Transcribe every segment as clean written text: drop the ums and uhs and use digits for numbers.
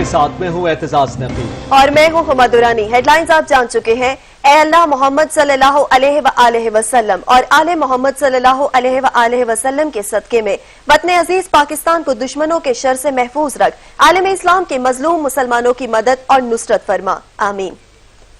साथ में हूँ एतजाज नबी और मैं हूँ हुमा दुरानी। हेडलाइंस आप जान चुके हैं। ए अल्लाह मोहम्मद सल्लल्लाहु अलैहि वसल्लम और आले मोहम्मद सल्लल्लाहु अलैहि वसल्लम के सदके में वतन अजीज पाकिस्तान को दुश्मनों के शर से महफूज रख। आलम इस्लाम के मजलूम मुसलमानों की मदद और नुसरत फरमा, आमीन।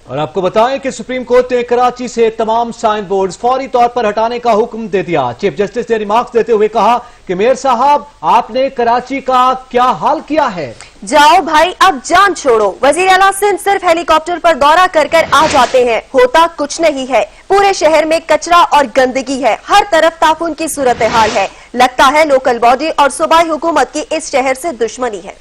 और आपको बताएं कि सुप्रीम कोर्ट ने कराची से तमाम साइन बोर्ड्स फौरी तौर पर हटाने का हुक्म दे दिया। चीफ जस्टिस ने रिमार्क्स देते हुए कहा कि मेयर साहब, आपने कराची का क्या हाल किया है। जाओ भाई, अब जान छोड़ो। वजीर आला सिंध सिर्फ हेलीकॉप्टर पर दौरा कर कर आ जाते हैं, होता कुछ नहीं है। पूरे शहर में कचरा और गंदगी है, हर तरफ ताफून की सूरत हाल है। लगता है लोकल बॉडी और सूबाई हुकूमत की इस शहर से दुश्मनी है।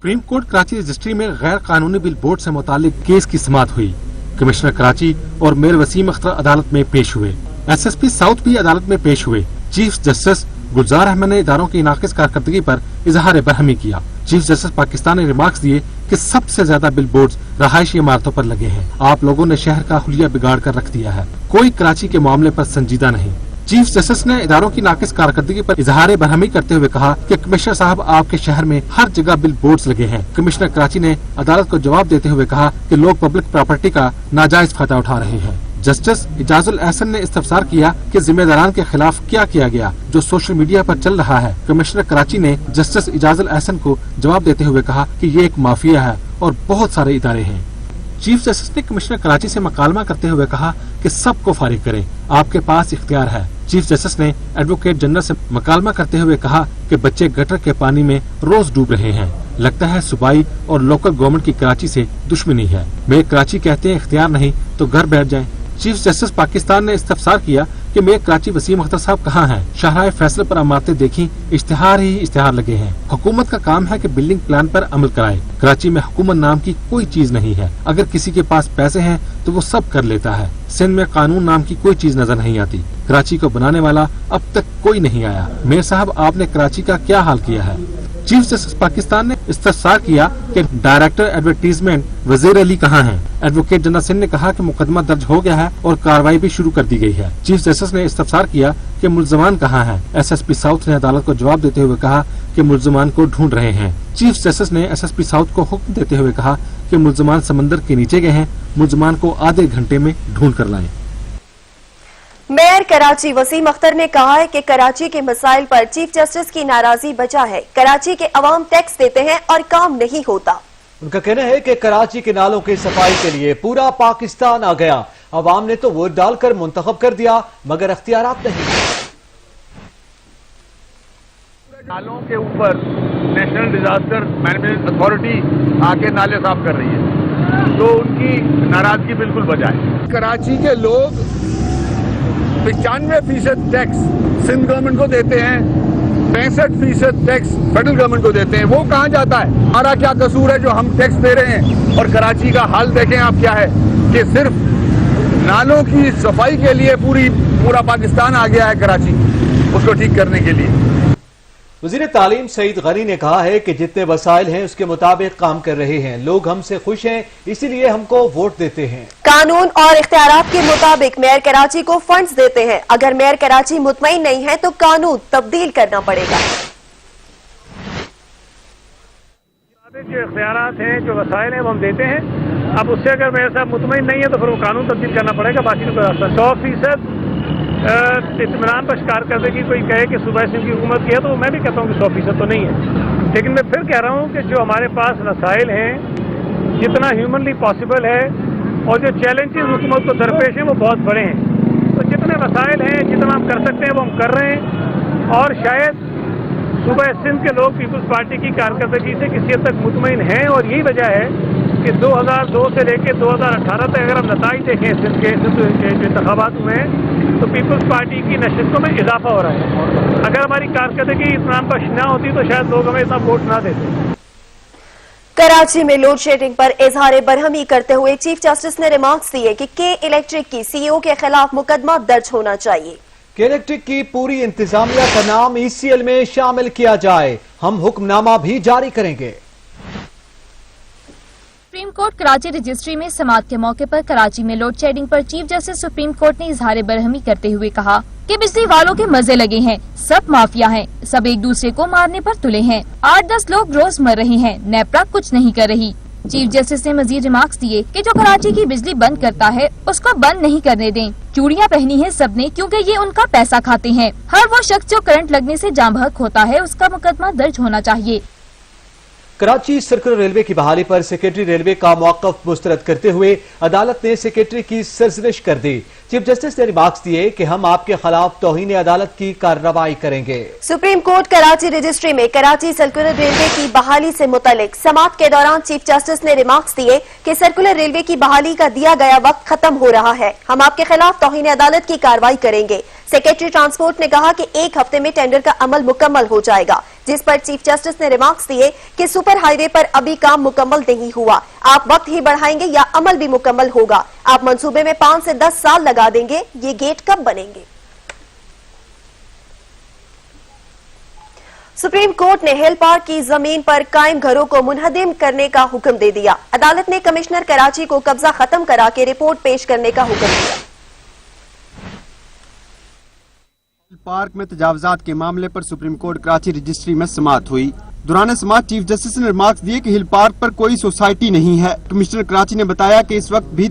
सुप्रीम कोर्ट कराची रजिस्ट्री में गैर कानूनी बिल बोर्ड से मुतालिक केस की समाअत हुई। कमिश्नर कराची और मेयर वसीम अख्तर अदालत में पेश हुए। SSP साउथ भी अदालत में पेश हुए। चीफ जस्टिस गुलजार अहमद ने इदारों की नाकिस कारकर्दगी पर इजहार बरहमी किया। चीफ जस्टिस पाकिस्तान ने रिमार्क्स दिए कि सबसे ज्यादा बिल बोर्ड रहायशी इमारतों पर लगे हैं। आप लोगों ने शहर का हुलिया बिगाड़ कर रख दिया है, कोई कराची के मामले पर संजीदा नहीं। चीफ जस्टिस ने इदारों की नाकिस कारकर्दगी पर इजहार बरहमी करते हुए कहा कि कमिश्नर साहब, आपके शहर में हर जगह बिल बोर्ड्स लगे हैं। कमिश्नर कराची ने अदालत को जवाब देते हुए कहा कि लोग पब्लिक प्रॉपर्टी का नाजायज फायदा उठा रहे हैं। जस्टिस इजाजुल एहसन ने इस्तफसार किया कि जिम्मेदारान के खिलाफ क्या किया गया जो सोशल मीडिया पर चल रहा है। कमिश्नर कराची ने जस्टिस इजाजुल एहसन को जवाब देते हुए कहा कि ये एक माफिया है और बहुत सारे इदारे हैं। चीफ जस्टिस ने कमिश्नर कराची से मकालमा करते हुए कहा कि सबको फारिग करें, आपके पास इख्तियार है। चीफ जस्टिस ने एडवोकेट जनरल से मकालमा करते हुए कहा कि बच्चे गटर के पानी में रोज डूब रहे हैं। लगता है सूबाई और लोकल गवर्नमेंट की कराची से दुश्मनी है। मेयर कराची कहते हैं इख्तियार नहीं तो घर बैठ जाएं। चीफ जस्टिस पाकिस्तान ने इस्तफसार किया कि मेयर कराची वसीम अख्तर साहब कहाँ हैं। शाहराह फैसले पर इमारतें देखी, इश्तिहार ही इश्तिहार लगे हैं। हुकूमत का काम है कि बिल्डिंग प्लान पर अमल कराए। कराची में हुकूमत नाम की कोई चीज नहीं है। अगर किसी के पास पैसे हैं तो वो सब कर लेता है। सिंध में कानून नाम की कोई चीज नजर नहीं आती। कराची को बनाने वाला अब तक कोई नहीं आया। मेयर साहब, आपने कराची का क्या हाल किया है। चीफ जस्टिस पाकिस्तान ने इस्तफसार किया कि डायरेक्टर एडवर्टीजमेंट वजीर अली कहाँ हैं। एडवोकेट जनरल सिंह ने कहा कि मुकदमा दर्ज हो गया है और कार्रवाई भी शुरू कर दी गई है। चीफ जस्टिस ने इस्तफसार किया कि मुल्ज़मान कहाँ हैं। SSP साउथ ने अदालत को जवाब देते हुए कहा कि मुल्ज़मान को ढूंढ रहे हैं। चीफ जस्टिस ने SSP साउथ को हुक्म देते हुए कहा कि मुल्ज़मान समंदर के नीचे गए हैं, मुल्ज़मान को आधे घंटे में ढूंढ कर लाएं। मेयर कराची वसीम अख्तर ने कहा है कि कराची के मसाइल पर चीफ जस्टिस की नाराजगी बचा है। कराची के अवाम टैक्स देते हैं और काम नहीं होता। उनका कहना है कि कराची के नालों की सफाई के लिए पूरा पाकिस्तान आ गया। अवाम ने तो वोट डालकर मुंतखब कर दिया, मगर अख्तियारात नहीं। नालों के ऊपर नेशनल डिजास्टर मैनेजमेंट अथॉरिटी आके नाले साफ कर रही है, तो उनकी नाराजगी बिल्कुल बजा है। कराची के लोग 95% टैक्स सिंध गवर्नमेंट को देते हैं, 65% टैक्स फेडरल गवर्नमेंट को देते हैं। वो कहाँ जाता है? हमारा क्या कसूर है जो हम टैक्स दे रहे हैं? और कराची का हाल देखें आप क्या है कि सिर्फ नालों की सफाई के लिए पूरा पाकिस्तान आ गया है कराची उसको ठीक करने के लिए। वज़ीर तालीम सईद गनी ने कहा है कि जितने वसाइल हैं उसके मुताबिक काम कर रहे हैं। लोग हमसे खुश हैं, इसीलिए हमको वोट देते हैं। कानून और इख्तियारात के मुताबिक मेयर कराची को फंड्स देते हैं। अगर मेयर कराची मुतमईन नहीं है तो कानून तब्दील करना पड़ेगा। जो इख्तियारात हैं, जो वसाइल हैं, वो हम देते हैं। अब उससे अगर मेयर साहब मुतमईन नहीं है तो फिर वो कानून तब्दील करना पड़ेगा। बाकी तो 100% इत्मीनान पर शिकार करने की कोई कहे कि सूबा सिंध की हुकूमत की है, तो मैं भी कहता हूँ कि 100% तो नहीं है। लेकिन मैं फिर कह रहा हूँ कि जो हमारे पास वसाइल हैं, जितना ह्यूमनली पॉसिबल है, और जो चैलेंजेस हुकूमत को दरपेश हैं वो बहुत बड़े हैं। तो जितने वसाइल हैं, जितना हम कर सकते हैं वो हम कर रहे हैं। और शायद सूबा सिंध के लोग पीपल्स पार्टी की कारकर्दगी से किसी हद तक मुतमईन हैं। और यही वजह है कि 2002 से लेकर 2018 तक अगर हम नताइज देखें सिंध के इंतखाबात में, तो पीपल्स पार्टी की नशिस्तों में इजाफा हो रहा है। अगर हमारी कारकर्दगी इत्मीनान बख्श ना होती तो शायद लोग हमें इतना वोट ना देते। कराची में लोड शेडिंग पर इजहार बरहमी करते हुए चीफ जस्टिस ने रिमार्क्स दिए कि के इलेक्ट्रिक की CEO के खिलाफ मुकदमा दर्ज होना चाहिए। के इलेक्ट्रिक की पूरी इंतजामिया का नाम ECL में शामिल किया जाए। हम हुक्मनामा भी जारी करेंगे। सुप्रीम कोर्ट कराची रजिस्ट्री में समाअत के मौके पर कराची में लोड शेडिंग पर चीफ जस्टिस सुप्रीम कोर्ट ने इजहार बरहमी करते हुए कहा कि बिजली वालों के मजे लगे हैं, सब माफिया हैं, सब एक दूसरे को मारने पर तुले हैं, 8-10 लोग रोज मर रहे हैं, नेपरा कुछ नहीं कर रही। चीफ जस्टिस ने मजीद रिमार्क्स दिए कि जो कराची की बिजली बंद करता है उसको बंद नहीं करने दें। चूड़ियां पहनी है सबने क्योंकि ये उनका पैसा खाते हैं। हर वो शख्स जो करंट लगने से जाँ बहक होता है उसका मुकदमा दर्ज होना चाहिए। कराची सर्कुलर रेलवे की बहाली पर सेक्रेटरी रेलवे का मौक़िफ़ मुस्तरद करते हुए अदालत ने सेक्रेटरी की सरजनिश कर दी। चीफ जस्टिस ने रिमार्क्स दिए कि हम आपके खिलाफ तौहीन अदालत की कार्रवाई करेंगे। सुप्रीम कोर्ट कराची रजिस्ट्री में कराची सर्कुलर रेलवे की बहाली से मुतालिक समाअत के दौरान चीफ जस्टिस ने रिमार्क्स दिए कि सर्कुलर रेलवे की बहाली का दिया गया वक्त खत्म हो रहा है, हम आपके खिलाफ तौहीन अदालत की कार्रवाई करेंगे। सेक्रेटरी ट्रांसपोर्ट ने कहा कि एक हफ्ते में टेंडर का अमल मुकम्मल हो जाएगा, जिस पर चीफ जस्टिस ने रिमार्क्स दिए कि सुपर हाईवे पर अभी काम मुकम्मल नहीं हुआ, आप वक्त ही बढ़ाएंगे या अमल भी मुकम्मल होगा, आप मंसूबे में 5 से 10 साल लगा देंगे, ये गेट कब बनेंगे। सुप्रीम कोर्ट ने हिल पार्क की जमीन पर कायम घरों को मुनहदिम करने का हुक्म दे दिया। अदालत ने कमिश्नर कराची को कब्जा खत्म करा के रिपोर्ट पेश करने का हुक्म दिया। पार्क में तजावजात के मामले पर सुप्रीम कोर्ट कराची रजिस्ट्री में समाअत हुई। दौरान समाअत चीफ जस्टिस ने रिमार्क्स दिए कि हिल पार्क पर कोई सोसाइटी नहीं है। कमिश्नर कराची ने बताया कि इस वक्त भी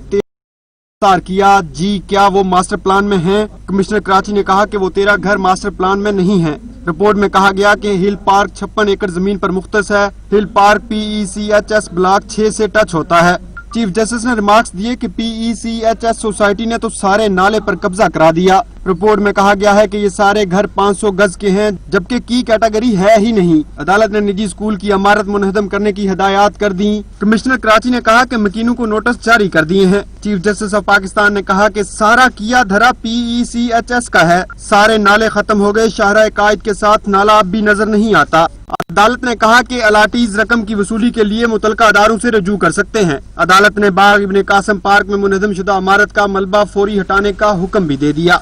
किया जी क्या वो मास्टर प्लान में हैं? कमिश्नर कराची ने कहा कि वो 13 घर मास्टर प्लान में नहीं हैं। रिपोर्ट में कहा गया कि हिल पार्क 56 एकड़ जमीन पर मुख्तस है। हिल पार्क PECHS ब्लॉक 6 से टच होता है। चीफ जस्टिस ने रिमार्क्स दिए कि PECHS सोसाइटी ने तो सारे नाले पर कब्जा करा दिया। रिपोर्ट में कहा गया है कि ये सारे घर 500 गज के हैं, जबकि की कैटेगरी है ही नहीं। अदालत ने निजी स्कूल की इमारत मुनहदम करने की हिदायत कर दी। कमिश्नर कराची ने कहा कि मकीनों को नोटिस जारी कर दिए हैं। चीफ जस्टिस ऑफ पाकिस्तान ने कहा कि सारा किया धरा PECHS का है, सारे नाले खत्म हो गए, शाहराह कायद के साथ नाला अब भी नजर नहीं आता। अदालत ने कहा कि अलाटीज रकम की वसूली के लिए मुतलका अदारों से रजू कर सकते हैं। अदालत ने बाग इब्ने कासिम पार्क में मुनहदम शुदा इमारत का मलबा फौरी हटाने का हुक्म भी दे दिया।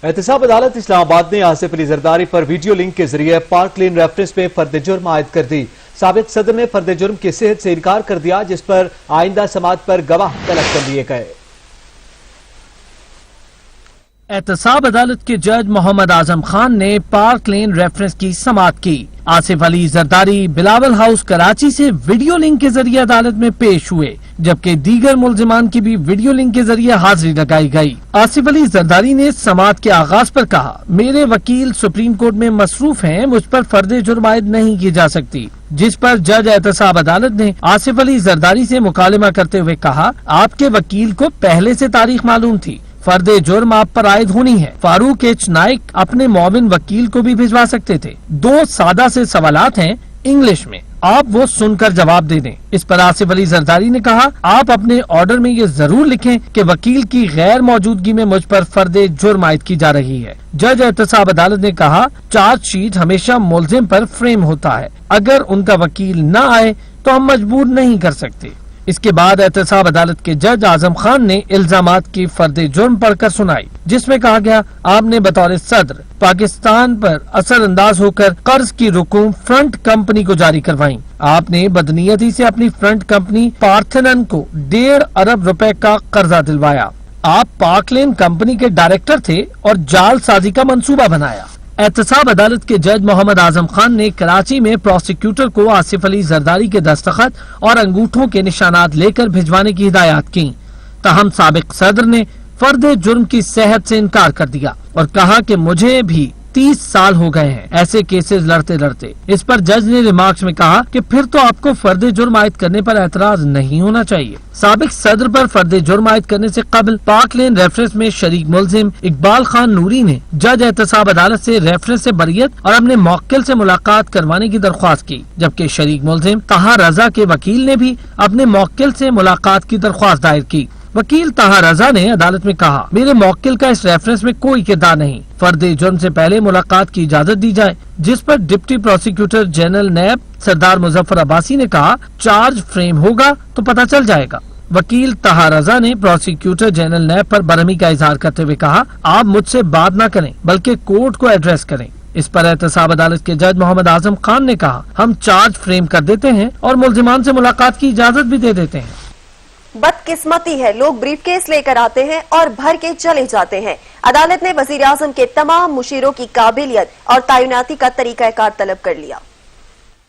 एहतसाब अदालत इस्लामाबाद ने आसिफ अली जरदारी पर वीडियो लिंक के जरिए पार्क लेन रेफरेंस में फर्द जुर्म आयद कर दी। साबिक सदर ने फर्द जुर्म की सेहत से इनकार कर दिया, जिस पर आइंदा समाअत पर गवाह तलब कर लिए गए। एहतसाब अदालत के जज मोहम्मद आजम खान ने पार्क लेन रेफरेंस की समाअत की। आसिफ अली जरदारी बिलावल हाउस कराची से वीडियो लिंक के जरिए अदालत में पेश हुए, जबकि दीगर मुल्जिमान की भी वीडियो लिंक के जरिए हाजिरी लगाई गई। आसिफ अली जरदारी ने समाअत के आगाज पर कहा, मेरे वकील सुप्रीम कोर्ट में मसरूफ हैं, मुझ पर फर्द जुर्म आयद नहीं की जा सकती। जिस पर जज एहतसाब अदालत ने आसिफ अली जरदारी से मुकालमा करते हुए कहा, आपके वकील को पहले से तारीख मालूम थी, फर्द जुर्म आप पर आयद होनी है। फारूक एच नाइक अपने मोमिन वकील को भी भिजवा सकते थे। 2 सादा से सवालात हैं इंग्लिश में, आप वो सुनकर जवाब दे दें। इस पर आसिफ अली जरदारी ने कहा, आप अपने ऑर्डर में ये जरूर लिखें कि वकील की गैर मौजूदगी में मुझ पर फर्द जुर्म आयद की जा रही है। जज एहतसाब अदालत ने कहा, चार्जशीट हमेशा मुल्जिम पर फ्रेम होता है, अगर उनका वकील न आए तो हम मजबूर नहीं कर सकते। इसके बाद एहतसाब अदालत के जज आजम खान ने इल्जामात की फर्द जुर्म पढ़कर सुनाई, जिसमें कहा गया, आपने बतौर सदर पाकिस्तान पर असर अंदाज होकर कर्ज की रकूम फ्रंट कंपनी को जारी करवाई। आपने बदनीयती से अपनी फ्रंट कंपनी पार्थेनन को 1.5 अरब रुपए का कर्जा दिलवाया। आप पार्कलेन कंपनी के डायरेक्टर थे और जाल साजी का मंसूबा बनाया। एहतसाब अदालत के जज मोहम्मद आजम खान ने कराची में प्रोसिक्यूटर को आसिफ अली जरदारी के दस्तखत और अंगूठों के निशानात लेकर भिजवाने की हिदायत की। ताहम साबिक सदर ने फर्द जुर्म की सेहत से इनकार कर दिया और कहा कि मुझे भी 30 साल हो गए हैं ऐसे केसेस लड़ते लड़ते। इस पर जज ने रिमार्क्स में कहा कि फिर तो आपको फर्द जुर्म आयद करने पर एतराज नहीं होना चाहिए। साबिक सदर पर फर्द जुर्म आयद करने से कबल पार्क लेन रेफरेंस में शरीक मुल्जिम इकबाल खान नूरी ने जज एहतसाब अदालत से रेफरेंस से बरियत और अपने मौक्किल से मुलाकात करवाने की दरख्वास्त की, जबकि शरीक मुल्जिम ताहा रजा के वकील ने भी अपने मौक्किल से मुलाकात की दरख्वास्त दायर की। वकील ताहा रजा ने अदालत में कहा, मेरे मौक्किल का इस रेफरेंस में कोई किरदार नहीं, फर्द जुर्म से पहले मुलाकात की इजाजत दी जाए। जिस पर डिप्टी प्रोसिक्यूटर जनरल नैब सरदार मुजफ्फर अब्बासी ने कहा, चार्ज फ्रेम होगा तो पता चल जाएगा। वकील ताहा रजा ने प्रोसिक्यूटर जनरल नैब पर बरहमी का इजहार करते हुए कहा, आप मुझसे बात न करें बल्कि कोर्ट को एड्रेस करें। इस पर एहतसाब अदालत के जज मोहम्मद आजम खान ने कहा, हम चार्ज फ्रेम कर देते हैं और मुल्जिमान से मुलाकात की इजाजत भी दे देते हैं। बदकिस्मती है, लोग ब्रीफकेस लेकर आते हैं और भर के चले जाते हैं। अदालत ने वजीर आजम के तमाम मुशीरों की काबिलियत और तैनाती का तरीकाकार तलब कर लिया।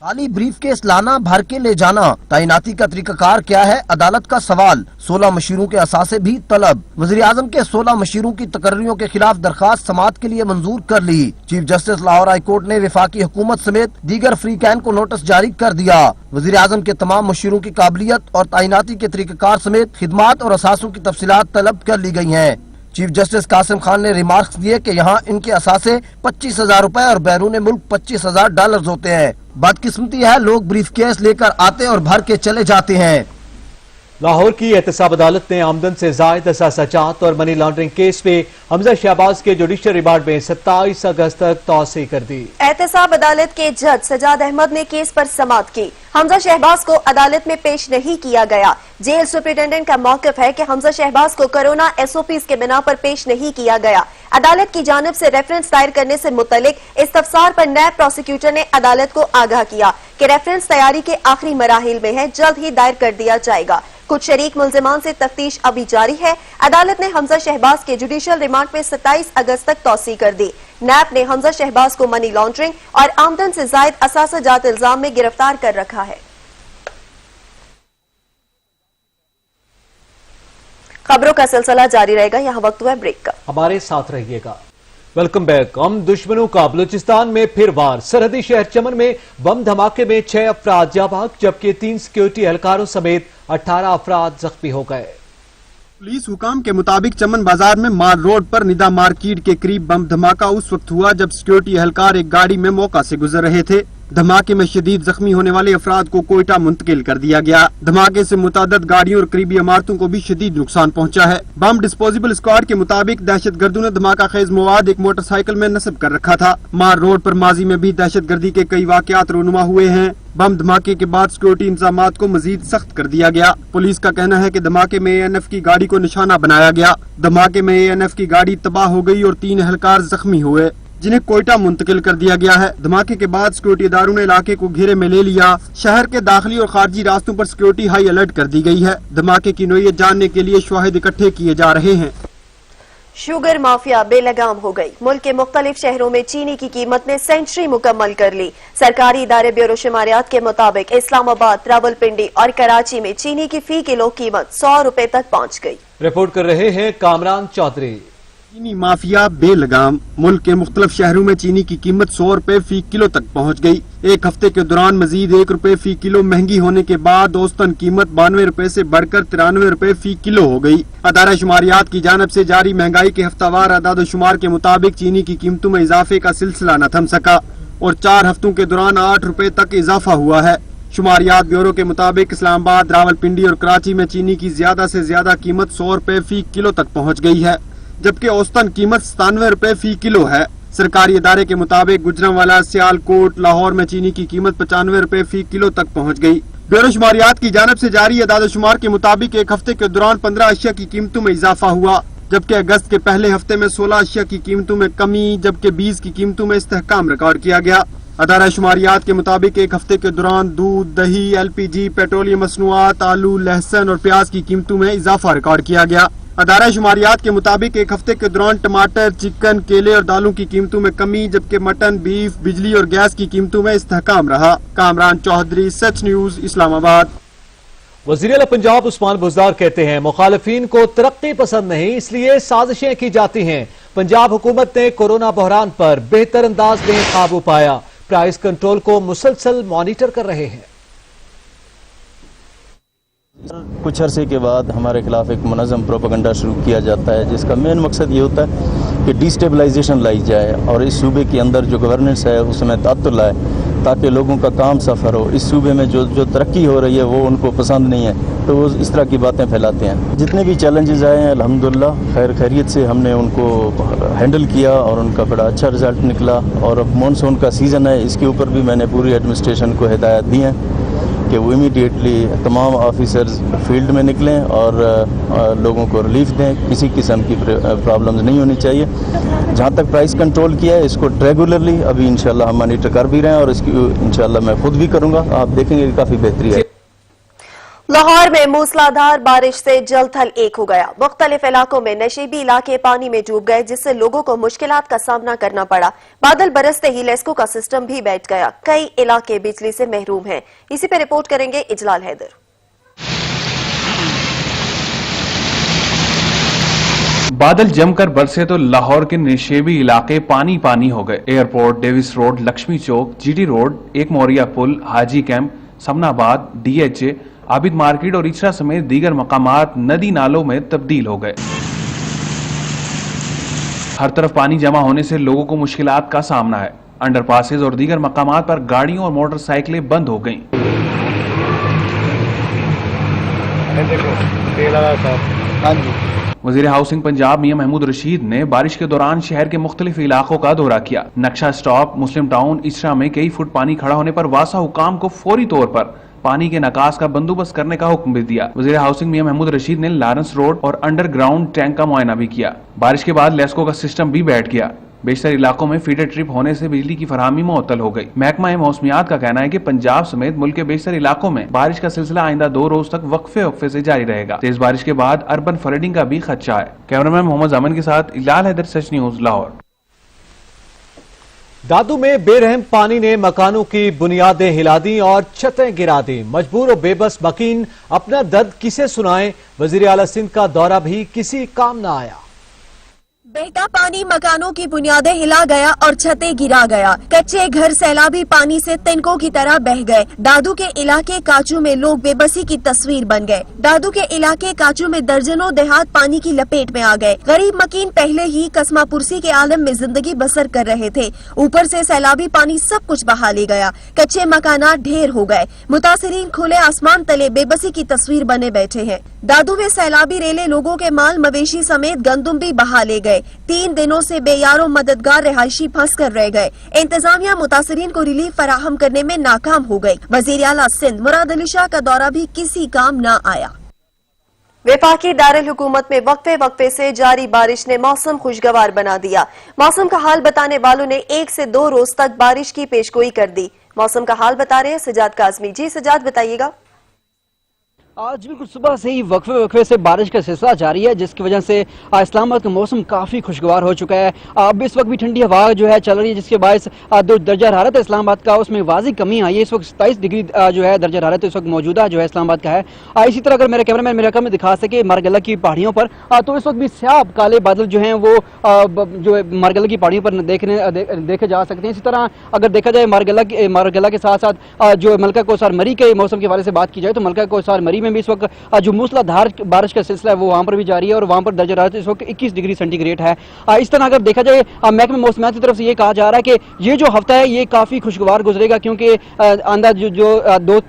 खाली ब्रीफकेस लाना, भर के ले जाना, तैनाती का तरीकाकार क्या है, अदालत का सवाल। 16 मशीरों के असासे भी तलब। वज़ीर आज़म के 16 मशीरों की तकर्रियों के खिलाफ दरखास्त समाअत के लिए मंजूर कर ली। Chief justice Lahore high court ने वफाकी हुकूमत समेत दीगर फ्रीकैन को नोटिस जारी कर दिया। वज़ीर आज़म के तमाम मशीरों की काबिलियत और तैनाती के तरीकाकार समेत खिदमात और असासों की तफसीलात तलब कर ली गई हैं। चीफ जस्टिस कासिम खान ने रिमार्क्स दिए कि यहाँ इनके असासे 25,000 रुपए और बैरून मुल्क $25,000 होते हैं। बदकिस्मती है, लोग ब्रीफकेस लेकर आते और भर के चले जाते हैं। लाहौर की एहतसाब अदालत ने आमदन से जायद असासा चात और मनी लॉन्ड्रिंग केस में हमजा शहबाज के जुडिशल रिमांड में 27 अगस्त तक तौसीह कर दी। एहतसाब अदालत के जज सजाद अहमद ने केस पर समाअत की। हमजा शहबाज को अदालत में पेश नहीं किया गया। जेल सुपरिटेंडेंट का मौक़िफ है कि हमजा शहबाज को कोरोना SOPs के बिना पर पेश नहीं किया गया। अदालत की जानिब से रेफरेंस दायर करने से मुतल्लिक इस्तफसार पर नायब प्रोसिक्यूटर ने अदालत को आगाह किया कि रेफरेंस तैयारी के आखिरी मराहिल में है, जल्द ही दायर कर दिया जाएगा। कुछ शरीक मुल्जिमान से तफ्तीश अभी जारी है। अदालत ने हमजा शहबाज के जुडिशल रिमांड में 27 अगस्त तक तौसीह कर दी। नैब ने हमजा शहबाज को मनी लॉन्ड्रिंग और आमदन से जायद असासा जात इल्जाम में गिरफ्तार कर रखा है। खबरों का सिलसिला जारी रहेगा, यहाँ वक्त हुआ ब्रेक का, हमारे साथ रहिएगा। Welcome back. हम दुश्मनों का बलूचिस्तान में फिर वार। सरहदी शहर चमन में बम धमाके में 6 अफराद जाँ बहक, जबकि 3 सिक्योरिटी एहलकारों समेत 18 अफराद जख्मी हो गए। पुलिस हुकाम के मुताबिक चमन बाजार में मार रोड पर निदा मार्केट के करीब बम धमाका उस वक्त हुआ जब सिक्योरिटी एहलकार एक गाड़ी में मौका से गुजर रहे थे। धमाके में शदीद जख्मी होने वाले अफराद को कोयटा मुंतकिल कर दिया गया। धमाके से मुतादद गाड़ियों और करीबी इमारतों को भी शदीद नुकसान पहुंचा है। बम डिस्पोजेबल स्क्वाड के मुताबिक दहशत गर्दों ने धमाका खेज मवाद एक मोटरसाइकिल में नस्ब कर रखा था। मार रोड पर माजी में भी दहशत गर्दी के कई वाकयात रूनुमा हुए हैं। बम धमाके के बाद सिक्योरिटी इंतजामात को मजीद सख्त कर दिया गया। पुलिस का कहना है कि धमाके में ANF की गाड़ी को निशाना बनाया गया। धमाके में ANF की गाड़ी तबाह हो गई और 3 एहलकार जख्मी हुए, जिन्हें कोयटा मुंतकिल कर दिया गया है। धमाके के बाद सिक्योरिटी इदारों ने इलाके को घेरे में ले लिया। शहर के दाखिली और खारजी रास्तों पर सिक्योरिटी हाई अलर्ट कर दी गई है। धमाके की नोयत जानने के लिए शवाहिद इकट्ठे किए जा रहे हैं। शुगर माफिया बेलगाम हो गई। मुल्क के मुख्तलिफ शहरों में चीनी की कीमत ने सेंचुरी मुकम्मल कर ली। सरकारी इदारे ब्यूरो शुमारियात के मुताबिक इस्लामाबाद, रावलपिंडी और कराची में चीनी की फी किलो कीमत 100 रुपए तक पहुँच गई। रिपोर्ट कर रहे हैं कामरान चौधरी। चीनी माफिया बेलगाम। मुल्क के मुख्तलिफ शहरों में चीनी की कीमत 100 रुपए फी किलो तक पहुँच गई। एक हफ्ते के दौरान मजीद 1 रुपए फी किलो महंगी होने के बाद औसतन कीमत 92 रुपए से बढ़कर 93 रुपए फी किलो हो गई। अदारा शुमारियात की जानब से जारी महंगाई के हफ्तावार अदाद शुमार के मुताबिक चीनी की कीमतों में इजाफे का सिलसिला न थम सका और 4 हफ्तों के दौरान 8 रुपए तक इजाफा हुआ है। शुमारियात ब्यूरो के मुताबिक इस्लामाबाद, रावलपिंडी और कराची में चीनी की ज्यादा से ज्यादा कीमत 100 रुपए फी किलो तक पहुँच गई है, जबकि औसतन कीमत 97 रुपए फी किलो है। सरकारी इदारे के मुताबिक गुजरांवाला, सियालकोट, लाहौर में चीनी की कीमत 95 रुपए फी किलो तक पहुँच गई। ब्यूरो शुमारियात की जानब से जारी अदाद शुमार के मुताबिक एक हफ्ते के दौरान 15 अशिया की कीमतों में इजाफा हुआ, जबकि अगस्त के पहले हफ्ते में 16 अशिया की कीमतों में कमी, जबकि 20 की कीमतों में इस्तेहकाम रिकॉर्ड किया गया। अदारा शुमारियात के मुताबिक एक हफ्ते के दौरान दूध, दही, LPG, पेट्रोलियम मसनूआत, आलू, लहसुन और प्याज की कीमतों में इजाफा रिकॉर्ड किया गया। अदारा शुमारियात के मुताबिक एक हफ्ते के दौरान टमाटर, चिकन, केले और दालों की कीमतों में कमी, जबकि मटन, बीफ, बिजली और गैस की कीमतों में इस्तेहकाम रहा। कामरान चौधरी, सच न्यूज, इस्लामाबाद। वज़ीर आला पंजाब उस्मान बुज़दार कहते हैं मुखालिफिन को तरक्की पसंद नहीं, इसलिए साजिशें की जाती हैं। पंजाब हुकूमत ने कोरोना बहरान पर बेहतर अंदाज में काबू पाया। प्राइस कंट्रोल को मुसलसल मॉनिटर कर रहे हैं। कुछ अरसे के बाद हमारे खिलाफ एक मुनज़्ज़म प्रोपेगेंडा शुरू किया जाता है, जिसका मेन मकसद ये होता है कि डिस्टेबलाइजेशन लाई जाए और इस सूबे के अंदर जो गवर्नेंस है उसमें तातुल लाए, ताकि लोगों का काम सफ़र हो। इस सूबे में जो तरक्की हो रही है वो उनको पसंद नहीं है, तो वो इस तरह की बातें फैलाते हैं। जितने भी चैलेंजेस आए हैं अल्हम्दुलिल्लाह खैरियत से हमने उनको हैंडल किया और उनका बड़ा अच्छा रिज़ल्ट निकला। और अब मानसून का सीज़न है, इसके ऊपर भी मैंने पूरी एडमिनिस्ट्रेशन को हिदायत दी हैं کہ وہ امیڈیٹلی تمام آفیسرز فیلڈ میں نکلیں اور لوگوں کو ریلیف دیں. کسی قسم کی پرابلمز نہیں ہونی چاہیے. جہاں تک پرائس کنٹرول کیا ہے اس کو ریگولرلی ابھی انشاءاللہ ہم مانیٹر کر بھی رہے ہیں اور اس کی انشاءاللہ میں خود بھی کروں گا. آپ دیکھیں گے کہ کافی بہتری ہے. لاہور میں موسلادھار بارش سے جل تھل ایک ہو گیا. مختلف علاقوں میں نشیبی علاقے پانی میں ڈوب گئے جس سے لوگوں کو مشکلات کا سامنا کرنا پڑا. بادل برستے ہی لیسکو کا سسٹم بھی بیٹھ گیا. کئی علاقے بجلی سے محروم ہیں. اسی پہ رپورٹ کریں گے اجلال حیدر. بادل جم کر برسے تو لاہور کے نشیبی علاقے پانی پانی ہو گئے. ایئرپورٹ، ڈیوس روڈ، لکشمی چوک، جی ٹی روڈ، ایک موریا پل، حاجی camp, Samanabad, D H A, Abid market اور اچرا سمیت دیگر مقامات ندی نالوں میں تبدیل ہو گئے. ہر طرف پانی جمع ہونے سے لوگوں کو مشکلات کا سامنا ہے. انڈر پاسز اور دیگر مقامات پر گاڑیوں اور موٹر سائیکلیں بند ہو گئیں. وزیر ہاؤسنگ پنجاب میاں محمود رشید نے بارش کے دوران شہر کے مختلف علاقوں کا دورہ کیا. نقشہ سٹاپ، مسلم ٹاؤن، اچرا میں کئی فٹ پانی کھڑا ہونے پر واسا حکام کو فوری طور پر پانی کے نکاس کا بندوبست کرنے کا حکم بھی دیا. وزیر ہاؤسنگ میاں محمود رشید نے لارنس روڈ اور انڈر گراؤنڈ ٹینک کا معائنہ بھی کیا. بارش کے بعد لیسکو کا سسٹم بھی بیٹھ گیا. بیشتر علاقوں میں فیڈر ٹرپ ہونے سے بجلی کی فراہمی معطل ہو گئی. محکمہ موسمیات کا کہنا ہے کہ پنجاب سمیت ملک کے بیشتر علاقوں میں بارش کا سلسلہ آئندہ 2 روز تک وقفے سے جاری رہے گا. تیز بارش کے بعد اربن فلڈنگ کا بھی خدشہ ہے. کیمرامین محمد زامن کے ساتھ اجلال حیدر، سچ نیوز، لاہور. دادو میں بے رحم پانی نے مکانوں کی بنیادیں ہلا دیں اور چھتیں گرا دیں. مجبور و بے بس مکین اپنا درد کسے سنائیں. وزیر اعلیٰ سندھ کا دورہ بھی کسی کام نہ آیا. بہتا پانی مکانوں کی بنیادیں ہلا گیا اور چھتیں گرا گیا. کچے گھر سیلابی پانی سے تنکوں کی طرح بہ گئے. دادو کے علاقے کاچو میں لوگ بے بسی کی تصویر بن گئے. دادو کے علاقے کاچو میں درجنوں دیہات پانی کی لپیٹ میں آ گئے. غریب مکین پہلے ہی قسمہ پرسی کے عالم میں زندگی بسر کر رہے تھے. اوپر سے سیلابی پانی سب کچھ بہا لے گیا. کچے مکانات ڈھیر ہو گئے. متاثرین کھلے آسمان تلے بے بسی کی تصویر بنے بیٹھے ہیں. دادو میں سیلابی ریلے لوگوں کے مال مویشی سمیت گندم بھی بہا لے گئے. 3 دنوں سے بے یار و مددگار رہائشی پھنس کر رہ گئے. انتظامیہ متاثرین کو ریلیف فراہم کرنے میں ناکام ہو گئی. وزیر اعلیٰ سندھ مراد علی شاہ کا دورہ بھی کسی کام نہ آیا. وفاقی دارالحکومت میں وقفے سے جاری بارش نے موسم خوشگوار بنا دیا. موسم کا حال بتانے والوں نے 1 سے 2 روز تک بارش کی پیشگوئی کر دی. موسم کا حال بتا رہے ہیں سجاد کاظمی. جی سجاد، بتائیے گا. آج بالکل صبح سے ہی وقفے سے بارش کا سلسلہ جاری ہے جس کی وجہ سے اسلام آباد کا موسم کافی خوشگوار ہو چکا ہے. اب اس وقت بھی ٹھنڈی ہوا جو ہے چل رہی ہے جس کے باعث درجہ حرارت اسلام آباد کا اس میں واضح کمی آئی ہے. اس وقت 27 ڈگری جو ہے درجہ حرارت اس وقت موجودہ جو ہے اسلام آباد کا ہے. اسی طرح اگر میرا کیمرہ مین میرا میں دکھا سکے مارگلہ کی پہاڑیوں پر تو اس وقت بھی سیاہ کالے بادل جو ہیں وہ جو مارگلہ کی پہاڑیوں پر دیکھے جا سکتے ہیں. اسی طرح اگر دیکھا جائے مارگلہ کے ساتھ ساتھ جو ملکہ کوثر مری کے موسم کے حوالے سے بات کی جائے تو ملکہ کوثر مری میں بھی اس وقت جو موسلا دھار بارش کا سلسلہ ہے وہ وہاں پر بھی جاری ہے اور وہاں پر درجہ حرارت اس وقت 21 ڈگری سینٹی گریڈ ہے. اس طرح اگر دیکھا جائے محکمہ موسمیات کی طرف سے یہ کہا جا رہا ہے کہ یہ جو ہفتہ ہے یہ کافی خوشگوار گزرے گا کیونکہ آئندہ جو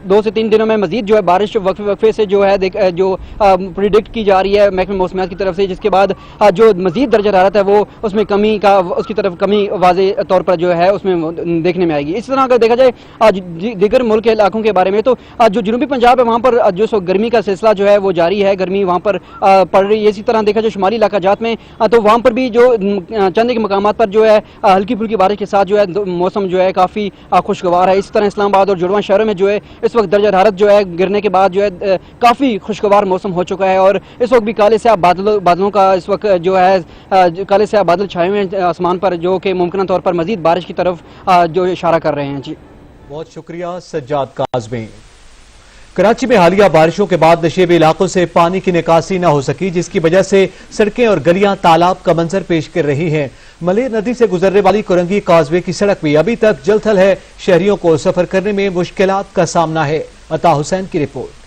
2 سے 3 دنوں میں مزید جو ہے بارش وقفے سے جو ہے جو پریڈکٹ کی جا رہی ہے محکمہ موسمیات کی طرف سے, جس کے بعد جو مزید درجہ حرارت ہے وہ اس میں کمی کا اس کی طرف کمی واضح طور پر جو ہے اس میں دیکھنے میں آئے گی. اس طرح اگر دیکھا جائے دیگر ملک کے علاقوں کے بارے میں تو جو جنوبی پنجاب ہے وہاں پر جو گرمی کا سلسلہ جو ہے وہ جاری ہے, گرمی وہاں پر پڑ رہی ہے. اسی طرح دیکھا جائے شمالی علاقہ جات میں تو وہاں پر بھی جو چند ایک مقامات پر جو ہے ہلکی پھلکی بارش کے ساتھ جو ہے موسم جو ہے کافی خوشگوار ہے. اسی طرح اسلام آباد اور جڑواں شہروں میں جو ہے اس وقت درجہ حرارت جو ہے گرنے کے بعد جو ہے کافی خوشگوار موسم ہو چکا ہے اور اس وقت بھی کالے سیاہ بادلوں کا اس وقت جو ہے کالے سیاہ بادل چھائے ہوئے ہیں آسمان پر جو کہ ممکنہ طور پر مزید بارش کی طرف جو اشارہ کر رہے ہیں. جی بہت شکریہ سجاد کاظمی. کراچی میں حالیہ بارشوں کے بعد نشیبی علاقوں سے پانی کی نکاسی نہ ہو سکی جس کی وجہ سے سڑکیں اور گلیاں تالاب کا منظر پیش کر رہی ہیں. ملیر ندی سے گزرنے والی کورنگی کازوے کی سڑک بھی ابھی تک جل تھل ہے. شہریوں کو سفر کرنے میں مشکلات کا سامنا ہے. عطا حسین کی رپورٹ.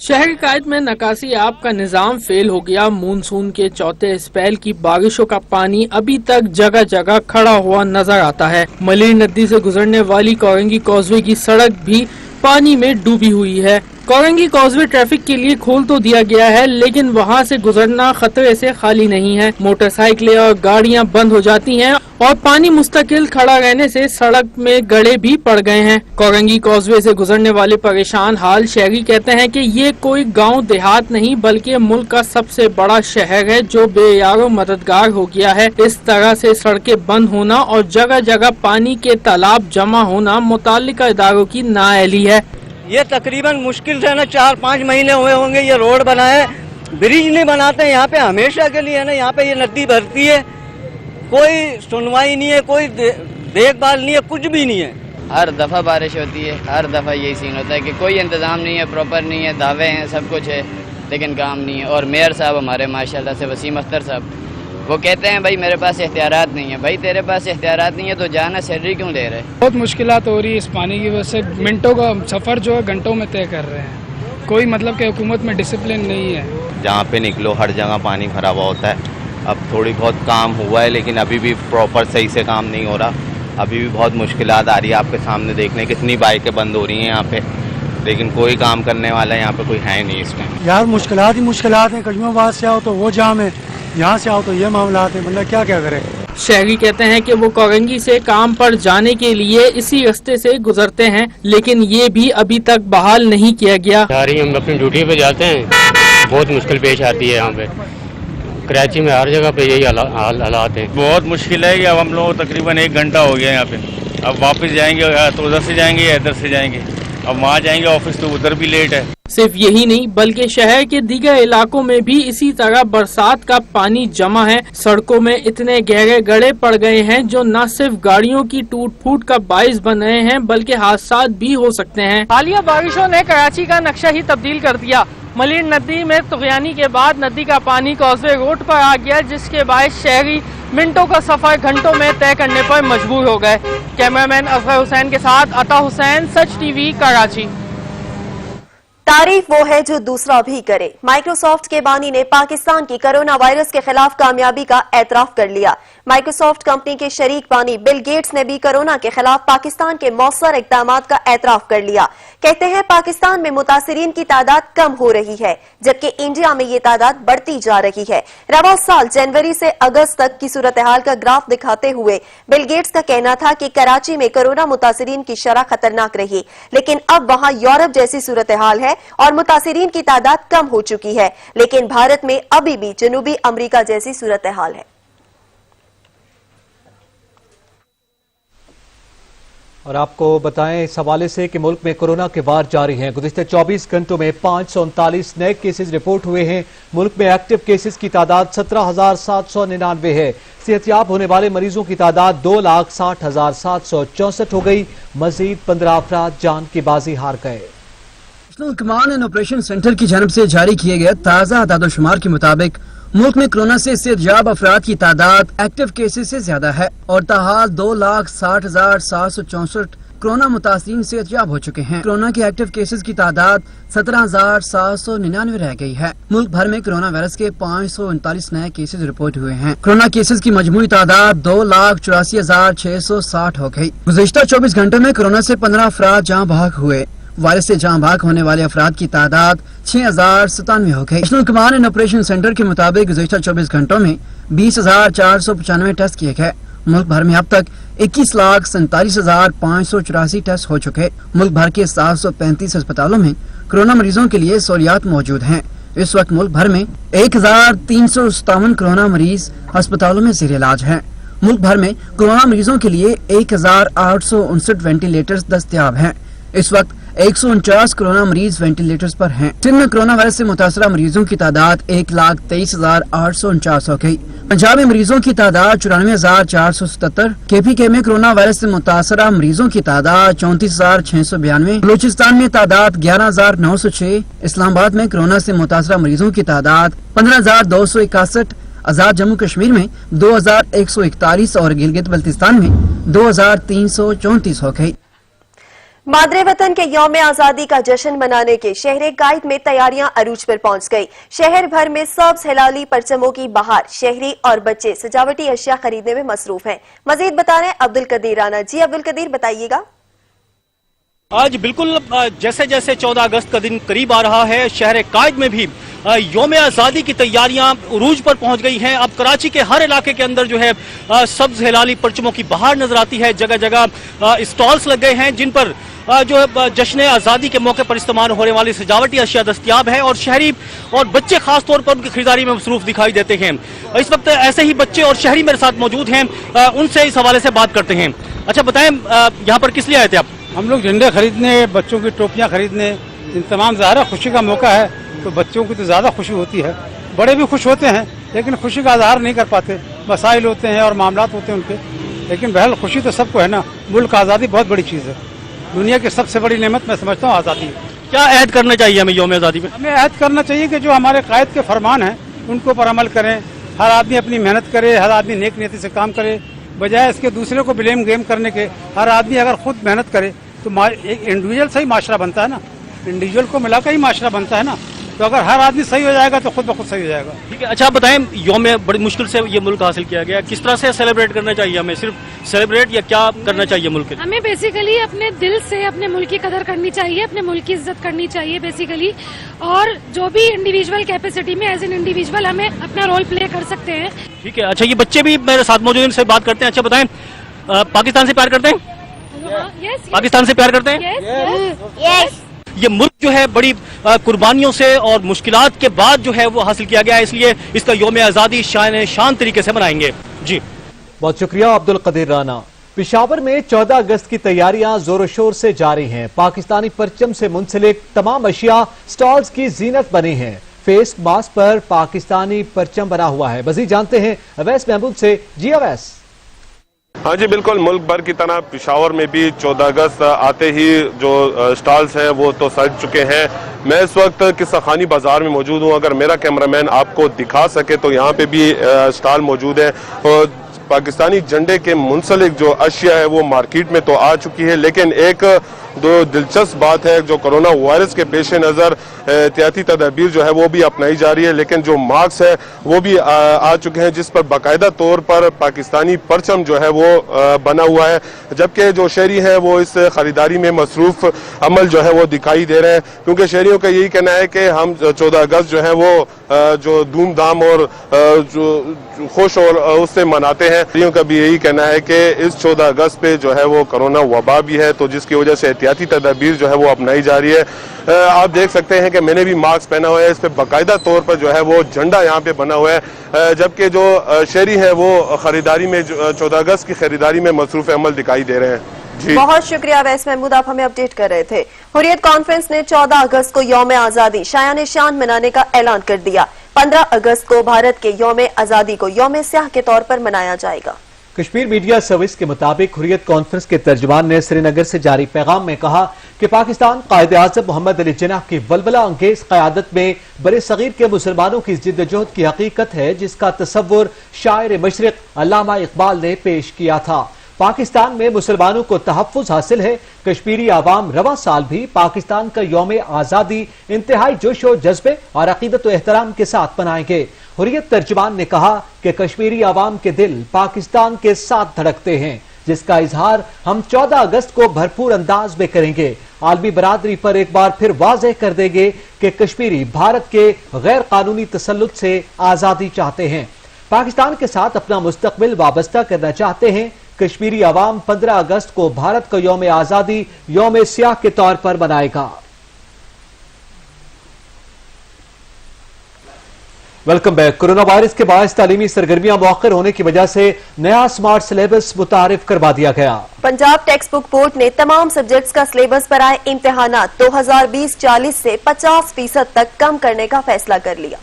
شہر قائد میں نکاسی آب کا نظام فیل ہو گیا. مونسون کے چوتھے اسپیل کی بارشوں کا پانی ابھی تک جگہ جگہ کھڑا ہوا نظر آتا ہے. ملیر ندی سے گزرنے والی کورنگی کازوے کی سڑک بھی پانی میں ڈوبی ہوئی ہے. कोरंगी कॉजवे ट्रैफिक के लिए खोल तो दिया गया है, लेकिन वहां से गुजरना खतरे से खाली नहीं है। मोटरसाइकिलें और गाड़ियां बंद हो जाती हैं और पानी मुस्तकिल खड़ा रहने से सड़क में गड्ढे भी पड़ गए हैं। कोरंगी कॉजवे से गुजरने वाले परेशान हाल शहरी कहते हैं कि ये कोई गांव देहात नहीं बल्कि मुल्क का सबसे बड़ा शहर है जो बेयारो मददगार हो गया है। इस तरह से सड़कें बंद होना और जगह जगह पानी के तालाब जमा होना मुताल्लिका इदारों की नाअहली है। ये तकरीबन मुश्किल से ना 4-5 महीने हुए होंगे ये रोड बना है, ब्रिज नहीं बनाते यहाँ पे हमेशा के लिए ना, यहाँ पे ये नदी भरती है, कोई सुनवाई नहीं है, कोई देखभाल नहीं है, कुछ भी नहीं है। हर दफ़ा बारिश होती है, हर दफ़ा यही सीन होता है कि कोई इंतज़ाम नहीं है, प्रॉपर नहीं है, दावे हैं, सब कुछ है लेकिन काम नहीं है। और मेयर साहब हमारे माशाल्लाह से वसीम अख्तर साहब, वो कहते हैं भाई मेरे पास इख्तियारात नहीं है। भाई तेरे पास इख्तियारात नहीं है तो जाना सैलरी क्यों ले रहे? बहुत मुश्किलात हो रही है इस पानी की वजह से, मिनटों का सफ़र जो है घंटों में तय कर रहे हैं। कोई मतलब कि हुकूमत में डिसिप्लिन नहीं है। जहाँ पे निकलो हर जगह पानी भरा हुआ होता है। अब थोड़ी बहुत काम हुआ है लेकिन अभी भी प्रॉपर सही से काम नहीं हो रहा, अभी भी बहुत मुश्किलात आ रही है। आपके सामने देखने कितनी बाइकें बंद हो रही हैं यहाँ पे, लेकिन कोई काम करने वाला यहाँ पे कोई है नहीं इस टाइम। यार मुश्किलात ही मुश्किलात हैं, कलिमाबाद से आओ तो वो जाम है, यहाँ से आओ तो ये मामला है, बंदा क्या क्या करे। शहरी कहते हैं कि वो कोरंगी से काम पर जाने के लिए इसी रास्ते से गुजरते हैं, लेकिन ये भी अभी तक बहाल नहीं किया गया। हम अपनी ड्यूटी पे जाते हैं, बहुत मुश्किल पेश आती है यहाँ पे। कराची में हर जगह पे यही हालात हैं। बहुत मुश्किल है कि अब हम लोग तकरीबन 1 घंटा हो गया यहाँ पे, अब वापस जाएंगे तो उधर से जाएंगे या इधर से जाएंगे, अब वहाँ जाएंगे ऑफिस तो उधर भी लेट है। सिर्फ यही नहीं बल्कि शहर के दीगर इलाकों में भी इसी तरह बरसात का पानी जमा है। सड़कों में इतने गहरे गड्ढे पड़ गए हैं जो न सिर्फ गाड़ियों की टूट फूट का बाइस बन रहे हैं बल्कि हादसा भी हो सकते हैं। हालिया बारिशों ने कराची का नक्शा ही तब्दील कर दिया। मलिर नदी में तुगयानी के बाद नदी का पानी कॉजवे रोड पर आ गया, जिसके बायस शहरी मिनटों का सफर घंटों में तय करने पर मजबूर हो गए। कैमरामैन अजहर हुसैन के साथ अता हुसैन, सच टीवी, कराची। तारीफ वो है जो दूसरा भी करे। माइक्रोसॉफ्ट के बानी ने पाकिस्तान की कोरोना वायरस के खिलाफ कामयाबी का एतराफ कर लिया। माइक्रोसॉफ्ट कंपनी के शरीक बानी बिल गेट्स ने भी कोरोना के खिलाफ पाकिस्तान के मौसर इक़दामात का एतराफ कर लिया। कहते हैं पाकिस्तान में मुतासिरीन की तादाद कम हो रही है, जबकि इंडिया में ये तादाद बढ़ती जा रही है। रवा साल जनवरी से अगस्त तक की सूरत हाल का ग्राफ दिखाते हुए बिल गेट्स का कहना था कि कराची में कोरोना मुतासिरीन की शरह खतरनाक रही, लेकिन अब वहां यूरोप जैसी सूरत हाल है और मुतासिरीन की तादाद कम हो चुकी है, लेकिन भारत में अभी भी जनूबी अमरीका जैसी सूरत हाल है। और आपको बताएं इस हवाले से कि मुल्क में कोरोना के वार जारी हैं। गुज़िश्ता 24 घंटों में 539 नए केसेस रिपोर्ट हुए हैं। मुल्क में एक्टिव केसेस की तादाद 17,799 है। सेहतयाब होने वाले मरीजों की तादाद 2,60,764 हो गई। मजीद 15 अफराद जान की बाजी हार गए। National command and operation centre की जानब से जारी किए गए ताज़ा आदादोशुमार के मुताबिक मुल्क में कोरोना से सेहतयाब अफराद की तादाद एक्टिव केसेस से ज्यादा है और ताहाल 2,60,764 कोरोना मुतासिरीन सेहतयाब हो चुके हैं। कोरोना के एक्टिव केसेस की तादाद 17,799 रह गई है। मुल्क भर में कोरोना वायरस के 539 नए केसेस रिपोर्ट हुए हैं। कोरोना केसेस की मजमूई तादाद 2,84,660 हो गई। गुज़िश्ता 24 घंटों में कोरोना से 15 अफराद जाँ भाग हुए। वायरस से जाँ भाग होने वाले अफराद की तादाद 6,097 हो गई। National command and operation centre के मुताबिक गुज़िश्ता 24 घंटों में 20,495 टेस्ट किए गए। मुल्क भर में अब तक 21,47,584 टेस्ट हो चुके। मुल्क भर के 735 अस्पतालों में कोरोना मरीजों के लिए सहूलियात मौजूद हैं। इस वक्त मुल्क भर में 1,357 कोरोना मरीज अस्पतालों में ज़ेर इलाज हैं। मुल्क भर में कोरोना मरीजों के लिए 1,859 वेंटिलेटर्स दस्तयाब हैं। इस वक्त 149 कोरोना मरीज वेंटिलेटर्स पर हैं। सिंध में कोरोना वायरस से मुतासरा मरीजों की तादाद 1,23,849 हो गई। पंजाब में मरीजों की तादाद 94,477। KPK में कोरोना वायरस से मुतासरा मरीजों की तादाद 34,692। बलूचिस्तान में तादाद 11,906। इस्लामाबाद में कोरोना से मुतासरा मरीजों की तादाद 15,261। आजाद जम्मू कश्मीर में 2,141 और गिलगित बल्तिस्तान में 2,334 हो गई। मादरे वतन के यौम आजादी का जश्न मनाने के शहर कायद में तैयारियां अरूज पर पहुंच गई। शहर भर में सब्ज हिलाली परचमों की बहार। शहरी और बच्चे सजावटी अशिया खरीदने में मसरूफ हैं। मजीद बता रहे हैं अब्दुल कदीर राना। जी अब्दुल कदीर, बताइएगा। آج بالکل جیسے جیسے 14 اگست کا دن قریب آ رہا ہے، شہر قائد میں بھی یوم آزادی کی تیاریاں عروج پر پہنچ گئی ہیں۔ اب کراچی کے ہر علاقے کے اندر جو ہے سبز ہلالی پرچموں کی بہار نظر آتی ہے، جگہ جگہ اسٹالز لگ گئے ہیں جن پر جو ہے جشن آزادی کے موقع پر استعمال ہونے والی سجاوٹی اشیاء دستیاب ہے، اور شہری اور بچے خاص طور پر ان کی خریداری میں مصروف دکھائی دیتے ہیں۔ اس وقت ایسے ہی بچے اور شہری میرے ساتھ موجود ہیں، ان سے اس حوالے سے بات کرتے ہیں۔ اچھا بتائیں، یہاں پر کس لیے آئے تھے آپ؟ ہم لوگ جھنڈے خریدنے، بچوں کی ٹوپیاں خریدنے، ان تمام ظاہر خوشی کا موقع ہے تو بچوں کی تو زیادہ خوشی ہوتی ہے، بڑے بھی خوش ہوتے ہیں لیکن خوشی کا اظہار نہیں کر پاتے، مسائل ہوتے ہیں اور معاملات ہوتے ہیں ان کے، لیکن بہرحال خوشی تو سب کو ہے نا۔ ملک آزادی بہت بڑی چیز ہے، دنیا کی سب سے بڑی نعمت میں سمجھتا ہوں آزادی ہے۔ کیا عہد کرنا چاہیے ہمیں یوم آزادی میں؟ ہمیں عہد کرنا چاہیے کہ جو ہمارے قائد کے فرمان ہیں ان کو پر عمل کریں، ہر آدمی اپنی محنت کرے، ہر آدمی نیک نیتی سے کام کرے، بجائے اس کے دوسرے کو بلیم گیم کرنے کے۔ ہر آدمی اگر خود محنت کرے تو ایک انڈیویجول سے ہی معاشرہ بنتا ہے نا، انڈیویجول کو ملا کر ہی معاشرہ بنتا ہے نا، تو اگر ہر آدمی صحیح ہو جائے گا تو خود بخود صحیح ہو جائے گا۔ ٹھیک ہے، اچھا آپ بتائیں، یوم بڑی مشکل سے یہ ملک حاصل کیا گیا، کس طرح سے سیلیبریٹ کرنا چاہیے ہمیں؟ صرف سیلیبریٹ یا کیا کرنا چاہیے ملک کے؟ ہمیں بیسیکلی اپنے دل سے اپنے ملک کی قدر کرنی چاہیے، اپنے ملک کی عزت کرنی چاہیے بیسیکلی، اور جو بھی انڈیویجول کیپیسٹی میں ایز این انڈیویجول ہمیں اپنا رول پلے کر سکتے ہیں۔ ٹھیک ہے، اچھا یہ بچے بھی میرے ساتھ موجود ہیں، ان سے بات کرتے ہیں۔ اچھا بتائیں، پاکستان سے پیار کرتے ہیں؟ پاکستان سے پیار کرتے ہیں؟ یہ ملک جو ہے بڑی قربانیوں سے اور مشکلات کے بعد جو ہے وہ حاصل کیا گیا ہے، اس لیے اس کا یوم آزادی شان طریقے سے منائیں گے۔ جی بہت شکریہ عبدالقدیر رانا۔ پشاور میں 14 اگست کی تیاریاں زور و شور سے جاری ہیں۔ پاکستانی پرچم سے منسلک تمام اشیاء سٹالز کی زینت بنی ہیں۔ فیس ماسک پر پاکستانی پرچم بنا ہوا ہے۔ مزید جانتے ہیں اویس محمود سے۔ جی اویس۔ ہاں جی بالکل، ملک بھر کی طرح پشاور میں بھی 14 اگست آتے ہی جو سٹالز ہیں وہ تو سج چکے ہیں۔ میں اس وقت قصہ خانی بازار میں موجود ہوں، اگر میرا کیمرامین آپ کو دکھا سکے تو یہاں پہ بھی سٹال موجود ہے، اور پاکستانی جھنڈے کے منسلک جو اشیاء ہے وہ مارکیٹ میں تو آ چکی ہے، لیکن ایک دو دلچسپ بات ہے، جو کرونا وائرس کے پیش نظر احتیاطی تدابیر جو ہے وہ بھی اپنائی جا رہی ہے، لیکن جو ماسک ہے وہ بھی آ چکے ہیں جس پر باقاعدہ طور پر پاکستانی پرچم جو ہے وہ بنا ہوا ہے، جبکہ جو شہری ہیں وہ اس خریداری میں مصروف عمل جو ہے وہ دکھائی دے رہے ہیں، کیونکہ شہریوں کا یہی کہنا ہے کہ ہم 14 اگست جو ہے وہ جو دھوم دھام اور جو خوش اور اس سے مناتے ہیں۔ شہریوں کا بھی یہی کہنا ہے کہ اس 14 اگست پہ جو ہے وہ کرونا وبا بھی ہے، تو جس کی وجہ سے احتیاطی تدابیر جو ہے وہ اپنائی جا رہی ہے۔ آپ دیکھ سکتے ہیں کہ میں نے بھی ماسک پہنا ہوا ہے، اس پہ باقاعدہ طور پر جو ہے وہ جھنڈا یہاں پہ بنا ہوا ہے، جبکہ جو شہری ہیں وہ خریداری میں 14 اگست کی خریداری میں مصروف عمل دکھائی دے رہے ہیں۔ جی بہت شکریہ اویس محمود، آپ ہمیں اپڈیٹ کر رہے تھے۔ حریت کانفرنس نے 14 اگست کو یوم آزادی شایان شان منانے کا اعلان کر دیا۔ 15 اگست کو بھارت کے یوم آزادی کو یوم سیاہ کے طور پر منایا جائے گا۔ کشمیر میڈیا سروس کے مطابق حریت کانفرنس کے ترجمان نے سری نگر سے جاری پیغام میں کہا کہ پاکستان قائد اعظم محمد علی جناح کی ولولہ انگیز قیادت میں برِ صغیر کے مسلمانوں کی جد و جہد کی حقیقت ہے، جس کا تصور شاعر مشرق علامہ اقبال نے پیش کیا تھا۔ پاکستان میں مسلمانوں کو تحفظ حاصل ہے۔ کشمیری عوام رواں سال بھی پاکستان کا یوم آزادی انتہائی جوش و جذبے اور عقیدت و احترام کے ساتھ منائیں گے۔ حریت ترجمان نے کہا کہ کشمیری عوام کے دل پاکستان کے ساتھ دھڑکتے ہیں، جس کا اظہار ہم 14 اگست کو بھرپور انداز میں کریں گے۔ عالمی برادری پر ایک بار پھر واضح کر دیں گے کہ کشمیری بھارت کے غیر قانونی تسلط سے آزادی چاہتے ہیں، پاکستان کے ساتھ اپنا مستقبل وابستہ کرنا چاہتے ہیں۔ کشمیری عوام 15 اگست کو بھارت کا یوم آزادی یوم سیاہ کے طور پر منائے گا۔ Welcome back. کورونا وائرس کے باعث تعلیمی سرگرمیاں مؤخر ہونے کی وجہ سے نیا سمارٹ سلیبس متعارف کروا دیا گیا۔ پنجاب ٹیکسٹ بک بورڈ نے تمام سبجیکٹس کا سلیبس برائے امتحانات 2020-40 سے 50% تک کم کرنے کا فیصلہ کر لیا۔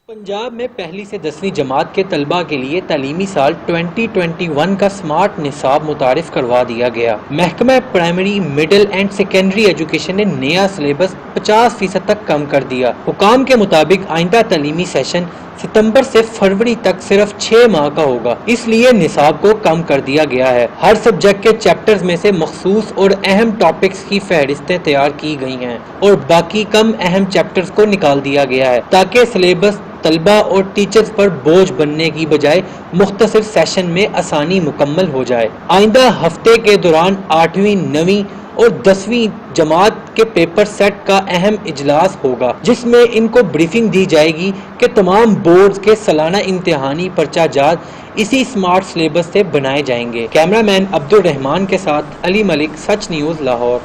پنجاب میں پہلی سے 10ویں جماعت کے طلبہ کے لیے تعلیمی سال 2021 کا سمارٹ نصاب متعارف کروا دیا گیا۔ محکمہ primary, middle and secondary education نے نیا سلیبس 50% تک کم کر دیا۔ حکام کے مطابق آئندہ تعلیمی سیشن ستمبر سے فروری تک صرف 6 ماہ کا ہوگا، اس لیے نصاب کو کم کر دیا گیا ہے۔ ہر سبجیکٹ کے چیپٹرز میں سے مخصوص اور اہم ٹاپکس کی فہرستیں تیار کی گئی ہیں اور باقی کم اہم چیپٹرز کو نکال دیا گیا ہے تاکہ سلیبس طلبہ اور ٹیچرز پر بوجھ بننے کی بجائے مختصر سیشن میں آسانی مکمل ہو جائے۔ آئندہ ہفتے کے دوران 8ویں، 9ویں اور 10ویں جماعت کے پیپر سیٹ کا اہم اجلاس ہوگا، جس میں ان کو بریفنگ دی جائے گی کہ تمام بورڈز کے سالانہ امتحانی پرچہ جات اسی سمارٹ سلیبس سے بنائے جائیں گے۔ کیمرہ مین عبد الرحمان کے ساتھ علی ملک، سچ نیوز، لاہور۔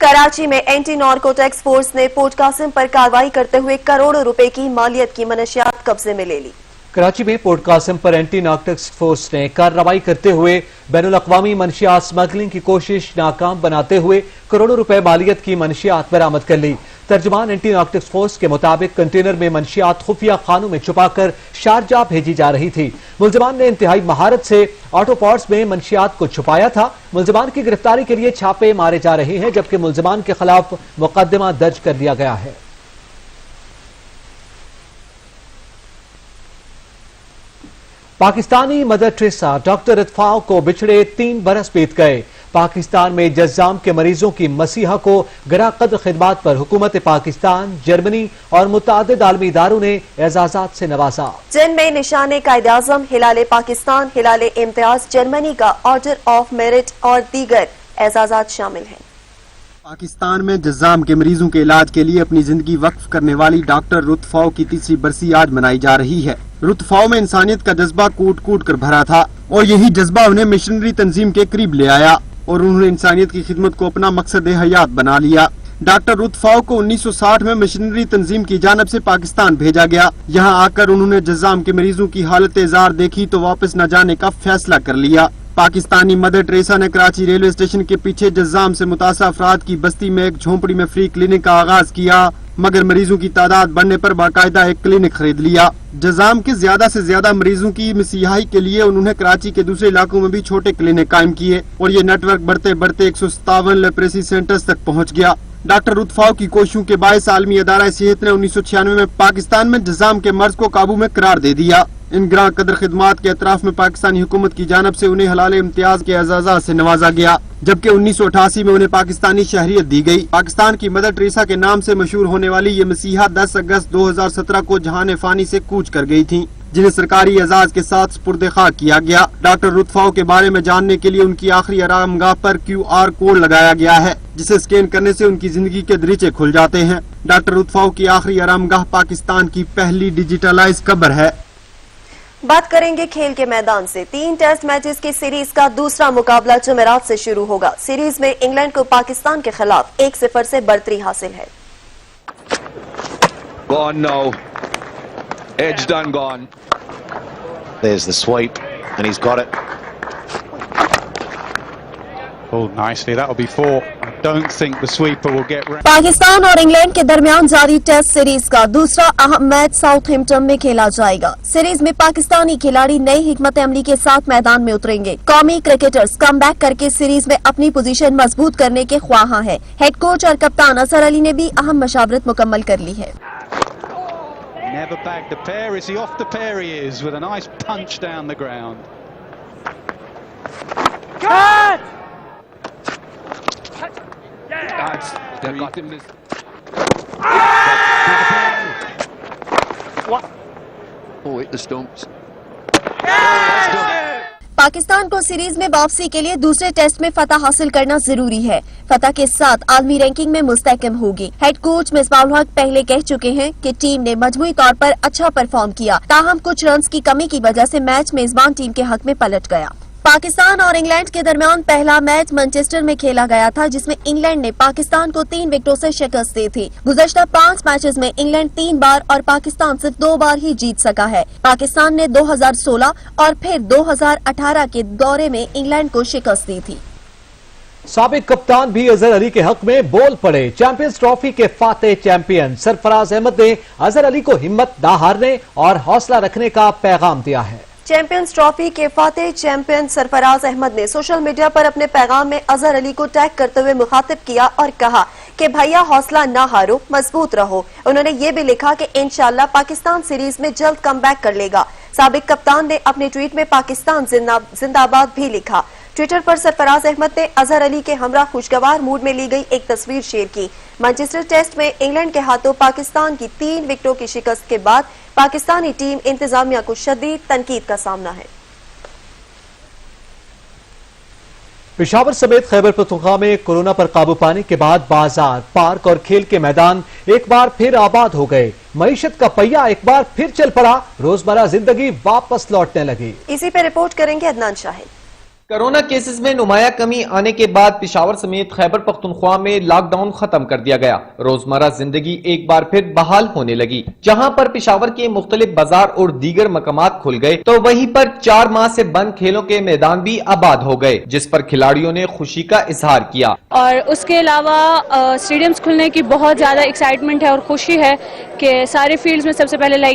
کراچی میں اینٹی نارکوٹکس فورس نے پورٹ قاسم پر کارروائی کرتے ہوئے کروڑوں روپے کی مالیت کی منشیات قبضے میں لے لی۔ کراچی میں پورٹ قاسم پر اینٹی نارکوٹکس فورس نے کارروائی کرتے ہوئے بین الاقوامی منشیات سمگلنگ کی کوشش ناکام بناتے ہوئے کروڑوں روپے مالیت کی منشیات برآمد کر لی۔ ترجمان اینٹی نارکوٹکس فورس کے مطابق کنٹینر میں منشیات خفیہ خانوں میں چھپا کر شارجہ بھیجی جا رہی تھی۔ ملزمان نے انتہائی مہارت سے آٹو پارٹس میں منشیات کو چھپایا تھا۔ ملزمان کی گرفتاری کے لیے چھاپے مارے جا رہے ہیں، جبکہ ملزمان کے خلاف مقدمہ درج کر لیا گیا ہے۔ پاکستانی مدر ٹریسا ڈاکٹر اطفاء کو بچھڑے 3 برس بیت گئے۔ پاکستان میں جزام کے مریضوں کی مسیحا کو گراں قدر خدمات پر حکومت پاکستان، جرمنی اور متعدد عالمی اداروں نے اعزازات سے نوازا، جن میں نشان قائد اعظم، ہلال پاکستان، ہلال امتیاز جرمنی کا آرڈر آف میرٹ اور دیگر اعزازات شامل ہیں۔ پاکستان میں جزام کے مریضوں کے علاج کے لیے اپنی زندگی وقف کرنے والی ڈاکٹر رت فاؤ کی 3ری برسی آج منائی جا رہی ہے۔ رت فاؤ میں انسانیت کا جذبہ کوٹ کوٹ کر بھرا تھا اور یہی جذبہ انہیں مشنری تنظیم کے قریب لے آیا اور انہوں نے انسانیت کی خدمت کو اپنا مقصد حیات بنا لیا۔ ڈاکٹر رت فاؤ کو 1960 میں مشنری تنظیم کی جانب سے پاکستان بھیجا گیا۔ یہاں آ کر انہوں نے جزام کے مریضوں کی حالت زار دیکھی تو واپس نہ جانے کا فیصلہ کر لیا۔ پاکستانی مدر ٹریسا نے کراچی ریلوے اسٹیشن کے پیچھے جزام سے متاثرہ افراد کی بستی میں ایک جھونپڑی میں فری کلینک کا آغاز کیا، مگر مریضوں کی تعداد بڑھنے پر باقاعدہ ایک کلینک خرید لیا۔ جزام کے زیادہ سے زیادہ مریضوں کی مسیحائی کے لیے انہوں نے کراچی کے دوسرے علاقوں میں بھی چھوٹے کلینک قائم کیے اور یہ نیٹ ورک بڑھتے بڑھتے 157 لیپریسی سینٹرز تک پہنچ گیا۔ ڈاکٹر رت فاؤ کی کوششوں کے باعث عالمی ادارہ صحت نے 1996 میں پاکستان میں جزام کے مرض کو قابو میں قرار دے دیا۔ ان گراں قدر خدمات کے اطراف میں پاکستانی حکومت کی جانب سے انہیں ہلال امتیاز کے اعزازات سے نوازا گیا، جبکہ 1988 میں انہیں پاکستانی شہریت دی گئی۔ پاکستان کی مدر ٹریسا کے نام سے مشہور ہونے والی یہ مسیحا 10 اگست 2017 کو جہان فانی سے کوچ کر گئی تھیں، جنہیں سرکاری اعزاز کے ساتھ سپرد خاک کیا گیا۔ ڈاکٹر رت فاؤ کے بارے میں جاننے کے لیے ان کی آخری آرام گاہ پر QR کوڈ لگایا گیا ہے، جسے اسکین کرنے سے ان کی زندگی کے دریچے کھل جاتے ہیں۔ ڈاکٹر رت فاؤ کی آخری آرام گاہ پاکستان کی پہلی ڈیجیٹلائز قبر ہے۔ بات کریں گے کھیل کے میدان سے۔ 3 ٹیسٹ میچز کی سیریز کا دوسرا مقابلہ جمعرات سے شروع ہوگا۔ سیریز میں انگلینڈ کو پاکستان کے خلاف 1-0 سے برتری حاصل ہے۔ Gone now. Edged and gone. There's the swipe and he's got it. Oh, nicely. That'll be 4. I don't think the sweeper will get round. Pakistan اور انگلینڈ کے درمیان جاری ٹیسٹ سیریز کا دوسرا اہم میچ ساؤتھ ہمپٹن میں کھیلا جائے گا۔ سیریز میں پاکستانی کھلاڑی نئی حکمت عملی کے ساتھ میدان میں اتریں گے۔ قومی کرکٹرز کم بیک کر کے سیریز میں اپنی پوزیشن مضبوط کرنے کے خواہاں ہیں۔ ہیڈ کوچ اور کپتان اظہر علی نے بھی اہم مشاورت مکمل کر لی ہے۔ Never bagged the pair. Is he off the pair? He is, with a nice punch down the ground. Cut! They've got him this. What? Oh, hit the stumps. Pakistan کو سیریز میں واپسی کے لیے دوسرے ٹیسٹ میں فتح حاصل کرنا ضروری ہے۔ فتح کے ساتھ عالمی رینکنگ میں مستحکم ہوگی۔ ہیڈ کوچ مصباح الحق پہلے کہہ چکے ہیں کہ ٹیم نے مجموعی طور پر اچھا پرفارم کیا، تاہم کچھ رنز کی کمی کی وجہ سے میچ میزبان ٹیم کے حق میں پلٹ گیا۔ پاکستان اور انگلینڈ کے درمیان پہلا میچ مانچسٹر میں کھیلا گیا تھا، جس میں انگلینڈ نے پاکستان کو 3 وکٹوں سے شکست دی تھی۔ گزشتہ 5 میچز میں انگلینڈ 3 بار اور پاکستان صرف 2 بار ہی جیت سکا ہے۔ پاکستان نے 2016 اور پھر 2018 کے دورے میں انگلینڈ کو شکست دی تھی۔ سابق کپتان بھی اظہر علی کے حق میں بول پڑے۔ چیمپئنز ٹرافی کے فاتح چیمپئن سرفراز احمد نے اظہر علی کو ہمت نہ ہارنے اور حوصلہ رکھنے کا پیغام دیا ہے۔ چیمپئنز ٹرافی کے فاتح چیمپئن سرفراز احمد نے سوشل میڈیا پر اپنے پیغام میں اظہر علی کو ٹیگ کرتے ہوئے مخاطب کیا اور کہا کہ بھیا حوصلہ نہ ہارو، مضبوط رہو۔ انہوں نے یہ بھی لکھا کہ انشاءاللہ پاکستان سیریز میں جلد کم بیک کر لے گا۔ سابق کپتان نے اپنے ٹویٹ میں پاکستان زندہ باد بھی لکھا۔ ٹویٹر پر سرفراز احمد نے اظہر علی کے ہمراہ خوشگوار موڈ میں لی گئی ایک تصویر شیئر کی۔ مانچسٹر ٹیسٹ میں انگلینڈ کے ہاتھوں پاکستان کی 3 وکٹوں کی شکست کے بعد پاکستانی ٹیم انتظامیہ کو شدید تنقید کا سامنا ہے۔ पेशावर समेत खैबर पख्तूनख्वा में कोरोना पर काबू पाने के बाद बाजार, पार्क और खेल के मैदान एक बार फिर आबाद हो गए। मईशत का पहिया एक बार फिर चल पड़ा, रोजमर्रा जिंदगी वापस लौटने लगी। इसी पे रिपोर्ट करेंगे अदनान शाहिद। कोरोना केसेस में नुमाया कमी आने के बाद पेशावर समेत खैबर पख्तूनख्वा में लॉकडाउन खत्म कर दिया गया। रोजमर्रा जिंदगी एक बार फिर बहाल होने लगी। जहां पर पेशावर के मुख्तलिफ बाजार और दीगर मकामात खुल गए तो वहीं पर 4 माह से बंद खेलों के मैदान भी आबाद हो गए, जिस पर खिलाड़ियों ने खुशी का इजहार किया। और उसके अलावा स्टेडियम्स खुलने की बहुत ज्यादा एक्साइटमेंट है और खुशी है कि सारे फील्ड्स में सबसे पहले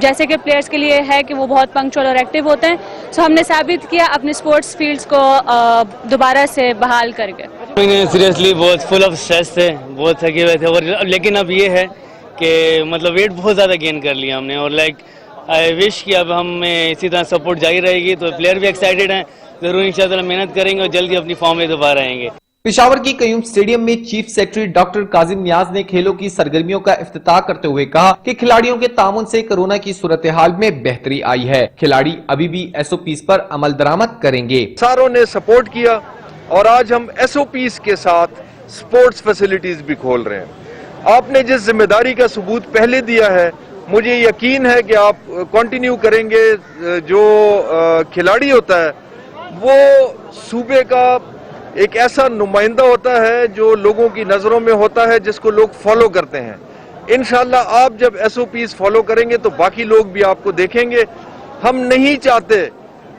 जैसे कि प्लेयर्स के लिए है कि वो बहुत पंक्चुअल और एक्टिव होते हैं, सो हमने साबित किया अपने स्पोर्ट्स फील्ड्स को दोबारा से बहाल करके। सीरियसली बहुत फुल ऑफ स्ट्रेस थे, बहुत थके हुए थे, और लेकिन अब ये है कि मतलब वेट बहुत ज़्यादा गेन कर लिया हमने, और आई विश कि अब हम इसी तरह सपोर्ट जारी रहेगी तो प्लेयर भी एक्साइटेड हैं, ज़रूर इंशाअल्लाह मेहनत करेंगे और जल्दी अपनी फॉर्म में दोबारा आएंगे। पेशावर की कयूम स्टेडियम में चीफ सेक्रेटरी डॉक्टर काजिम नियाज ने खेलों की सरगर्मियों का इफ्तिताह करते हुए कहा कि खिलाड़ियों के तामुन से कोरोना की सूरत हाल में बेहतरी आई है। खिलाड़ी अभी भी SOPs पर अमल दरामद करेंगे। सारों ने सपोर्ट किया और आज हम SOPs के साथ स्पोर्ट्स फैसिलिटीज भी खोल रहे हैं। आपने जिस जिम्मेदारी का सबूत पहले दिया है, मुझे यकीन है कि आप कंटिन्यू करेंगे। जो खिलाड़ी होता है वो सूबे का एक ऐसा नुमाइंदा होता है जो लोगों की नजरों में होता है, जिसको लोग फॉलो करते हैं। इंशाल्लाह आप जब SOPs फॉलो करेंगे तो बाकी लोग भी आपको देखेंगे। हम नहीं चाहते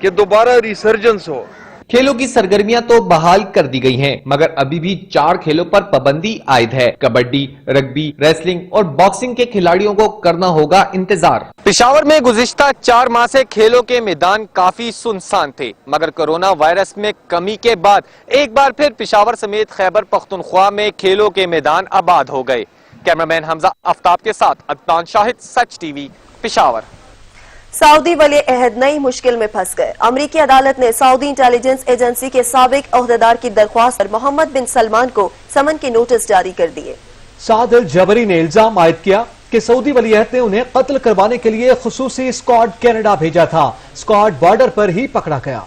कि दोबारा रिसर्जेंस हो। खेलों की सरगर्मियां तो बहाल कर दी गई हैं, मगर अभी भी 4 खेलों पर पाबंदी आयद है। कबड्डी, रग्बी, रेसलिंग और बॉक्सिंग के खिलाड़ियों को करना होगा इंतजार। पेशावर में गुज़िश्ता 4 माह से खेलों के मैदान काफी सुनसान थे, मगर कोरोना वायरस में कमी के बाद एक बार फिर पेशावर समेत खैबर पख्तूनख्वा में खेलों के मैदान आबाद हो गए। कैमरामैन हमजा आफ्ताब के साथ अदनान शाहिद, सच TV, पेशावर। सऊदी वली अहद नई मुश्किल में फंस गए। अमरीकी अदालत ने सऊदी इंटेलिजेंस एजेंसी के साबिक ओहदेदार की दरख्वास्त पर मोहम्मद बिन सलमान को समन के नोटिस जारी कर दिए। साद अल जबरी ने इल्जाम आयद किया कि सऊदी वली अहद ने उन्हें कत्ल करवाने के लिए खुसूसी स्क्वाड कनाडा भेजा था। स्क्वाड बॉर्डर पर ही पकड़ा गया।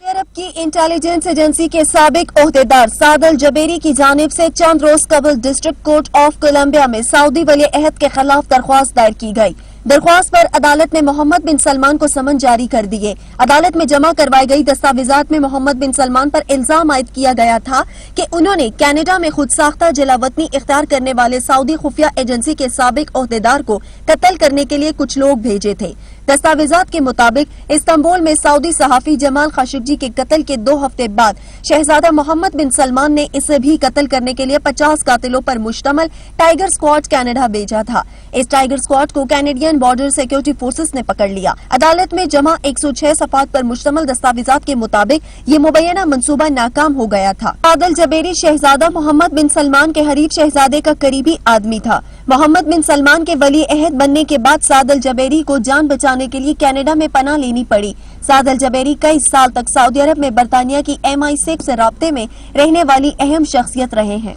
अरब की इंटेलिजेंस एजेंसी के साबिक ओहदेदार साद अल जबेरी की जानिब से चंद रोज कबल डिस्ट्रिक्ट कोर्ट ऑफ कोलंबिया में सऊदी वली अहद के खिलाफ दरख्वास्त दायर की गई। दरख्वास्त पर अदालत ने मोहम्मद बिन सलमान को समन जारी कर दिए। अदालत में जमा करवाई गई दस्तावेजात में मोहम्मद बिन सलमान पर इल्जाम आयद किया गया था कि उन्होंने कनाडा में खुद साख्ता जलावतनी इख्तियार करने वाले सऊदी खुफिया एजेंसी के साबिक ओहदेदार को कत्ल करने के लिए कुछ लोग भेजे थे। दस्तावेजात के मुताबिक इस्तांबुल में सऊदी सहाफी जमाल खाशोगी के कत्ल के 2 हफ्ते बाद शहजादा मोहम्मद बिन सलमान ने इसे भी कत्ल करने के लिए 50 कातिलों पर मुश्तमल टाइगर स्क्वाड कनाडा भेजा था। इस टाइगर स्क्वाड को कैनेडियन बॉर्डर सिक्योरिटी फोर्सेस ने पकड़ लिया। अदालत में जमा 106 सफात पर मुश्तमल दस्तावेजात के मुताबिक ये मुबैना मंसूबा नाकाम हो गया था। साद अल जबेरी शहजादा मोहम्मद बिन सलमान के हरीफ शहजादे का करीबी आदमी था। मोहम्मद बिन सलमान के वली अहद बनने के बाद साद अल जबेरी को जान बचाने के लिए कनाडा में पनाह लेनी पड़ी। साद अल जबेरी कई साल तक सऊदी अरब में बरतानिया की MI6 से राब्ते में रहने वाली अहम शख्सियत रहे हैं।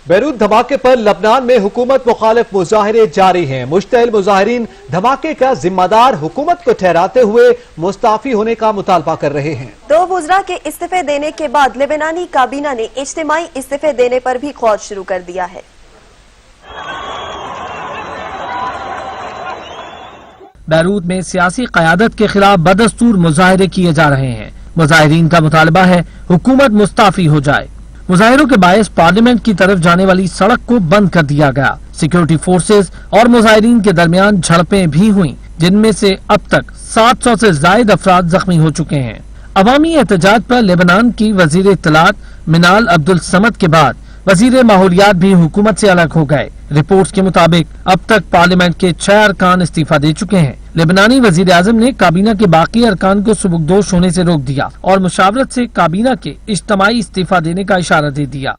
बैरूत धमाके पर लबनान में हुकूमत मुखालिफ मुजाहरे जारी हैं। मुश्तइल मुजाहिरीन धमाके का जिम्मेदार हुकूमत को ठहराते हुए मुस्ताफी होने का मुतालबा कर रहे हैं। 2 वुज़रा के इस्तीफे देने के बाद लेबनानी काबीना ने इज्तिमाई इस्तीफे देने पर भी गौर शुरू कर दिया है। बैरूत में सियासी क़यादत के खिलाफ बदस्तूर मुजाहरे किए जा रहे हैं। मुजाहिरीन का मुतालबा है हुकूमत मुस्ताफी हो जाए। मुजाहिरों के बायस पार्लियामेंट की तरफ जाने वाली सड़क को बंद कर दिया गया। सिक्योरिटी फोर्सेस और मुजाहिरीन के दरमियान झड़पें भी हुई, जिनमें से अब तक 700 से ज्यादा अफराद जख्मी हो चुके हैं। अवामी एहतजाज पर लेबनान की वजीर इत्तलात मिनाल अब्दुल समद के बाद वजीर माहौलियात भी हुकूमत से अलग हो गए। रिपोर्ट्स के मुताबिक अब तक पार्लियामेंट के 6 अरकान इस्तीफा दे चुके हैं। लेबनानी वजीर आजम ने काबीना के बाकी अरकान को सुबुकदोश होने से रोक दिया और मुशावरत से काबीना के इज्तिमाई इस्तीफा देने का इशारा दे दिया।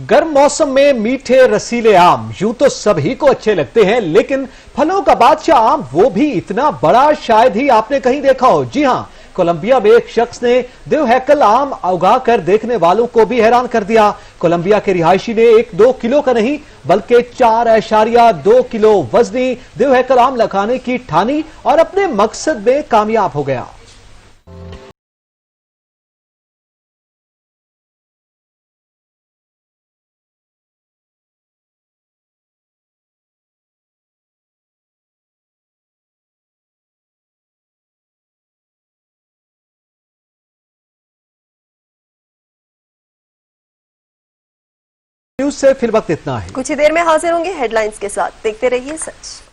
गर्म मौसम में मीठे रसीले आम यूं तो सभी को अच्छे लगते हैं, लेकिन फलों का बादशाह आम वो भी इतना बड़ा शायद ही आपने कहीं देखा हो। जी हां, कोलंबिया में एक शख्स ने देवहैकल आम उगा कर देखने वालों को भी हैरान कर दिया। कोलंबिया के रिहायशी ने 1-2 किलो का नहीं बल्कि 4.2 किलो वजनी देवहैकल आम लगाने की ठानी और अपने मकसद में कामयाब हो गया। न्यूज से फिल वक्त इतना है। कुछ ही देर में हाजिर होंगे हेडलाइंस के साथ। देखते रहिए सच।